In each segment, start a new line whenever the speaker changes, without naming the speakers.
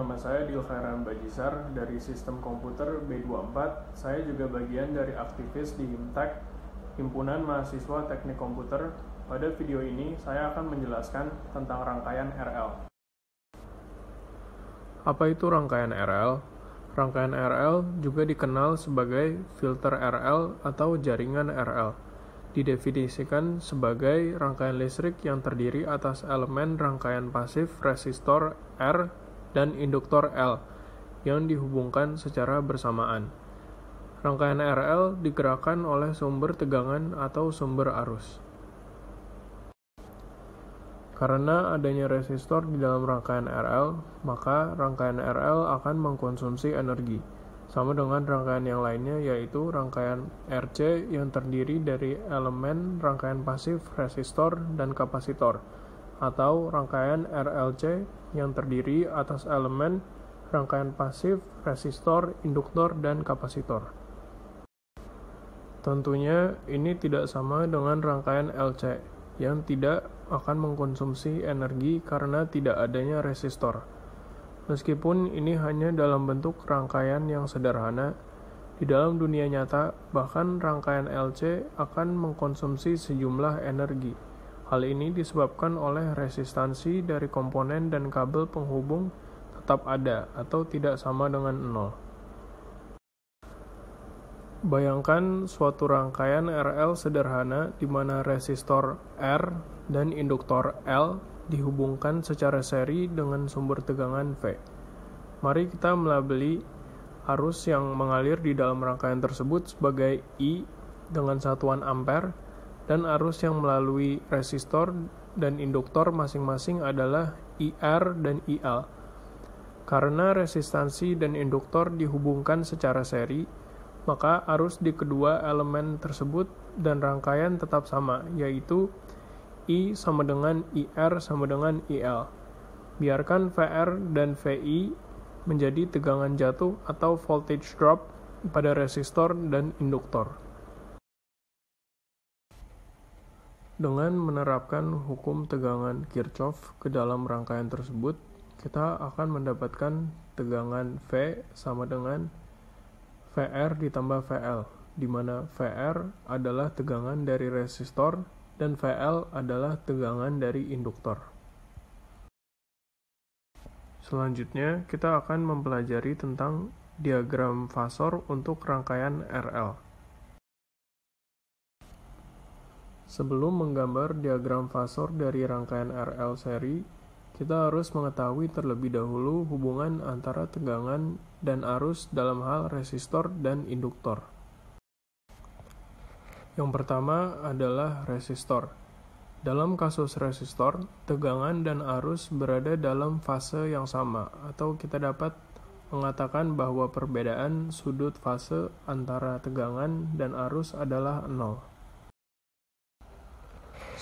nama saya Dilkhairan Bajisar dari Sistem Komputer B24. Saya juga bagian dari aktivis di HIMTEK, Himpunan Mahasiswa Teknik Komputer. Pada video ini, saya akan menjelaskan tentang rangkaian RL. Apa itu rangkaian RL? Rangkaian RL juga dikenal sebagai filter RL atau jaringan RL. Didefinisikan sebagai rangkaian listrik yang terdiri atas elemen rangkaian pasif resistor R dan induktor L yang dihubungkan secara bersamaan. Rangkaian RL digerakkan oleh sumber tegangan atau sumber arus. Karena adanya resistor di dalam rangkaian RL, maka rangkaian RL akan mengkonsumsi energi, sama dengan rangkaian yang lainnya, yaitu rangkaian RC yang terdiri dari elemen rangkaian pasif resistor dan kapasitor, atau rangkaian RLC yang terdiri atas elemen rangkaian pasif resistor, induktor, dan kapasitor. Tentunya ini tidak sama dengan rangkaian LC yang tidak akan mengkonsumsi energi karena tidak adanya resistor. Meskipun ini hanya dalam bentuk rangkaian yang sederhana, di dalam dunia nyata bahkan rangkaian LC akan mengkonsumsi sejumlah energi. Hal ini disebabkan oleh resistansi dari komponen dan kabel penghubung tetap ada atau tidak sama dengan 0. Bayangkan suatu rangkaian RL sederhana di mana resistor R dan induktor L dihubungkan secara seri dengan sumber tegangan V. Mari kita melabeli arus yang mengalir di dalam rangkaian tersebut sebagai I dengan satuan ampere, dan arus yang melalui resistor dan induktor masing-masing adalah IR dan IL. Karena resistansi dan induktor dihubungkan secara seri, maka arus di kedua elemen tersebut dan rangkaian tetap sama, yaitu I sama dengan IR sama dengan IL. Biarkan VR dan VI menjadi tegangan jatuh atau voltage drop pada resistor dan induktor. Dengan menerapkan hukum tegangan Kirchhoff ke dalam rangkaian tersebut, kita akan mendapatkan tegangan V sama dengan VR ditambah VL, di mana VR adalah tegangan dari resistor dan VL adalah tegangan dari induktor. Selanjutnya, kita akan mempelajari tentang diagram fasor untuk rangkaian RL. Sebelum menggambar diagram fasor dari rangkaian RL seri, kita harus mengetahui terlebih dahulu hubungan antara tegangan dan arus dalam hal resistor dan induktor. Yang pertama adalah resistor. Dalam kasus resistor, tegangan dan arus berada dalam fase yang sama, atau kita dapat mengatakan bahwa perbedaan sudut fase antara tegangan dan arus adalah 0.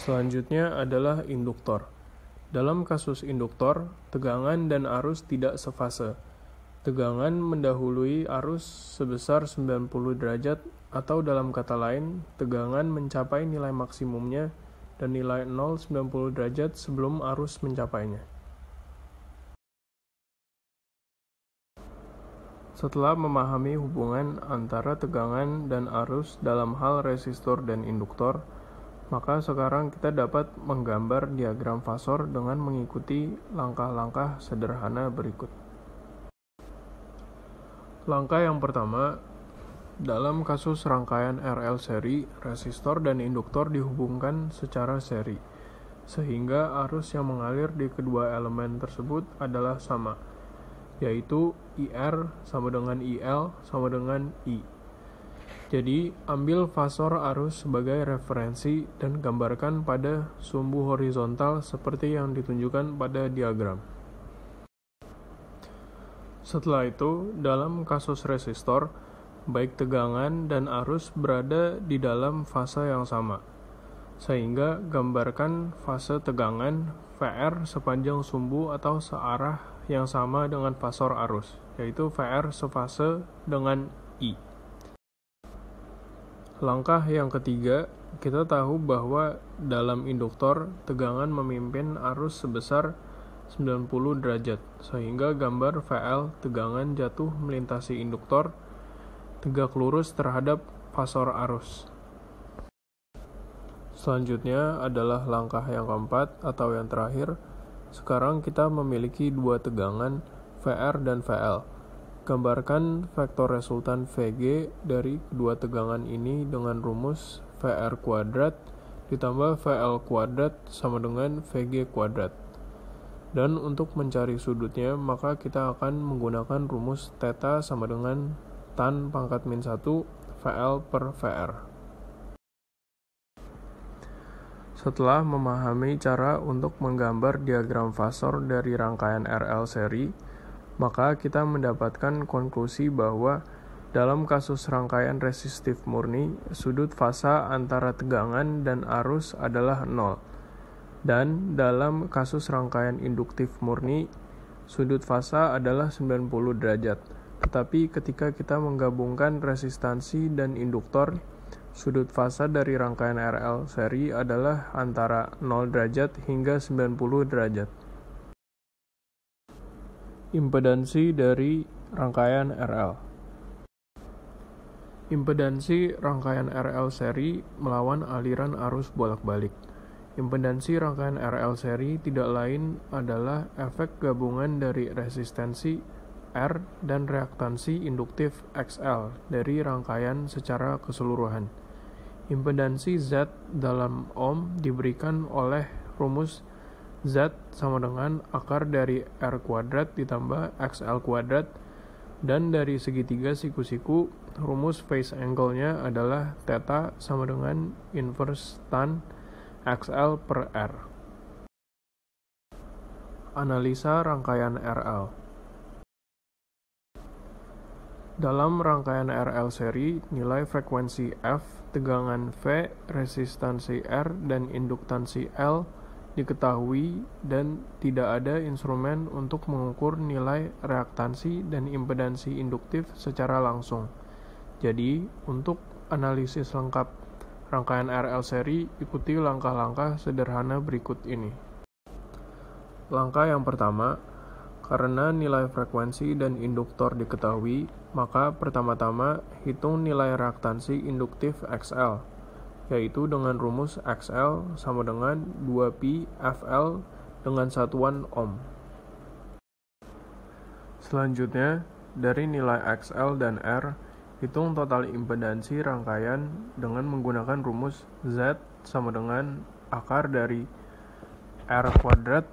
Selanjutnya adalah induktor. Dalam kasus induktor, tegangan dan arus tidak sefase. Tegangan mendahului arus sebesar 90 derajat, atau dalam kata lain, tegangan mencapai nilai maksimumnya dan nilai 0 90 derajat sebelum arus mencapainya. Setelah memahami hubungan antara tegangan dan arus dalam hal resistor dan induktor, maka sekarang kita dapat menggambar diagram fasor dengan mengikuti langkah-langkah sederhana berikut. Langkah yang pertama, dalam kasus rangkaian RL seri, resistor dan induktor dihubungkan secara seri, sehingga arus yang mengalir di kedua elemen tersebut adalah sama, yaitu IR sama dengan IL sama dengan I. Jadi, ambil fasor arus sebagai referensi dan gambarkan pada sumbu horizontal seperti yang ditunjukkan pada diagram. Setelah itu, dalam kasus resistor, baik tegangan dan arus berada di dalam fase yang sama, sehingga gambarkan fase tegangan VR sepanjang sumbu atau searah yang sama dengan fasor arus, yaitu VR sefase dengan I. Langkah yang ketiga, kita tahu bahwa dalam induktor, tegangan memimpin arus sebesar 90 derajat, sehingga gambar VL tegangan jatuh melintasi induktor tegak lurus terhadap fasor arus. Selanjutnya adalah langkah yang keempat atau yang terakhir. Sekarang kita memiliki dua tegangan VR dan VL. Gambarkan vektor resultan VG dari kedua tegangan ini dengan rumus VR kuadrat ditambah VL kuadrat sama dengan VG kuadrat. Dan untuk mencari sudutnya, maka kita akan menggunakan rumus theta sama dengan tan pangkat min 1 VL per VR. Setelah memahami cara untuk menggambar diagram fasor dari rangkaian RL seri, maka kita mendapatkan konklusi bahwa dalam kasus rangkaian resistif murni, sudut fasa antara tegangan dan arus adalah 0. Dan dalam kasus rangkaian induktif murni, sudut fasa adalah 90 derajat. Tetapi ketika kita menggabungkan resistansi dan induktor, sudut fasa dari rangkaian RL seri adalah antara 0 derajat hingga 90 derajat. Impedansi dari rangkaian RL. Impedansi rangkaian RL seri melawan aliran arus bolak-balik. Impedansi rangkaian RL seri tidak lain adalah efek gabungan dari resistansi R dan reaktansi induktif XL dari rangkaian secara keseluruhan. Impedansi Z dalam ohm diberikan oleh rumus Z sama dengan akar dari R kuadrat ditambah XL kuadrat, dan dari segitiga siku-siku, rumus phase angle-nya adalah theta sama dengan inverse tan XL per R. Analisa rangkaian RL. Dalam rangkaian RL seri, nilai frekuensi F, tegangan V, resistansi R, dan induktansi L diketahui dan tidak ada instrumen untuk mengukur nilai reaktansi dan impedansi induktif secara langsung. Jadi, untuk analisis lengkap rangkaian RL seri, ikuti langkah-langkah sederhana berikut ini. Langkah yang pertama, karena nilai frekuensi dan induktor diketahui, maka pertama-tama hitung nilai reaktansi induktif XL, yaitu dengan rumus XL sama dengan 2pi FL dengan satuan ohm. Selanjutnya, dari nilai XL dan R, hitung total impedansi rangkaian dengan menggunakan rumus Z sama dengan akar dari R kuadrat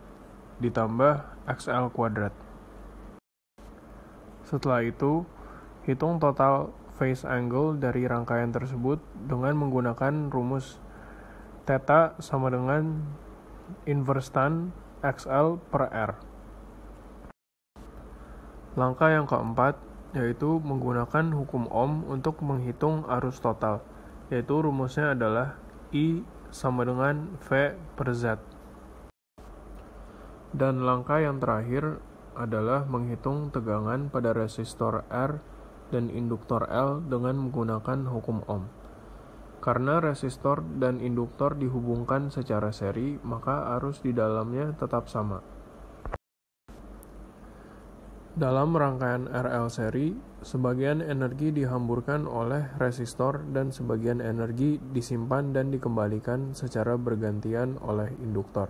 ditambah XL kuadrat. Setelah itu, hitung total phase angle dari rangkaian tersebut dengan menggunakan rumus theta sama dengan inverse tan XL per R. Langkah yang keempat yaitu menggunakan hukum ohm untuk menghitung arus total, yaitu rumusnya adalah I sama dengan V per Z. Dan langkah yang terakhir adalah menghitung tegangan pada resistor R dan induktor L dengan menggunakan hukum ohm. Karena resistor dan induktor dihubungkan secara seri, maka arus di dalamnya tetap sama. Dalam rangkaian RL seri, sebagian energi dihamburkan oleh resistor dan sebagian energi disimpan dan dikembalikan secara bergantian oleh induktor.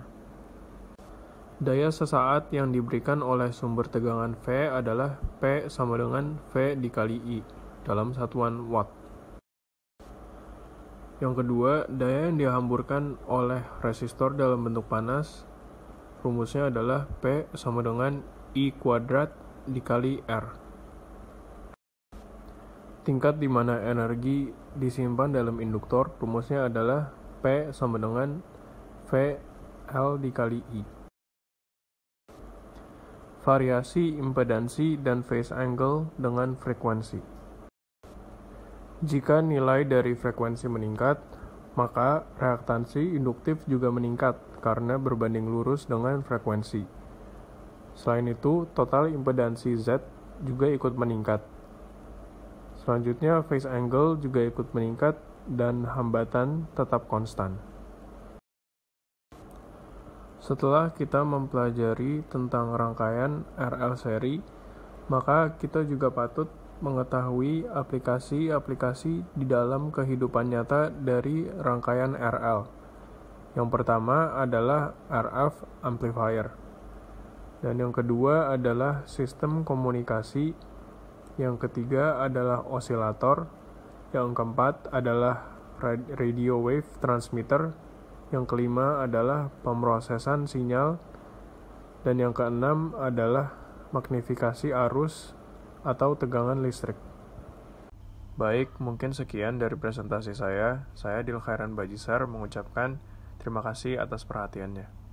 Daya sesaat yang diberikan oleh sumber tegangan V adalah P sama dengan V dikali I dalam satuan watt. Yang kedua, daya yang dihamburkan oleh resistor dalam bentuk panas, rumusnya adalah P sama dengan I kuadrat dikali R. Tingkat di mana energi disimpan dalam induktor, rumusnya adalah P sama dengan V L dikali I. Variasi impedansi dan phase angle dengan frekuensi. Jika nilai dari frekuensi meningkat, maka reaktansi induktif juga meningkat karena berbanding lurus dengan frekuensi. Selain itu, total impedansi Z juga ikut meningkat. Selanjutnya, phase angle juga ikut meningkat dan hambatan tetap konstan. Setelah kita mempelajari tentang rangkaian RL seri, maka kita juga patut mengetahui aplikasi-aplikasi di dalam kehidupan nyata dari rangkaian RL. Yang pertama adalah RF amplifier. Dan yang kedua adalah sistem komunikasi. Yang ketiga adalah osilator. Yang keempat adalah radio wave transmitter. Yang kelima adalah pemrosesan sinyal. Dan yang keenam adalah magnifikasi arus atau tegangan listrik. Baik, mungkin sekian dari presentasi saya. Saya Dil Khairan Bajisar mengucapkan terima kasih atas perhatiannya.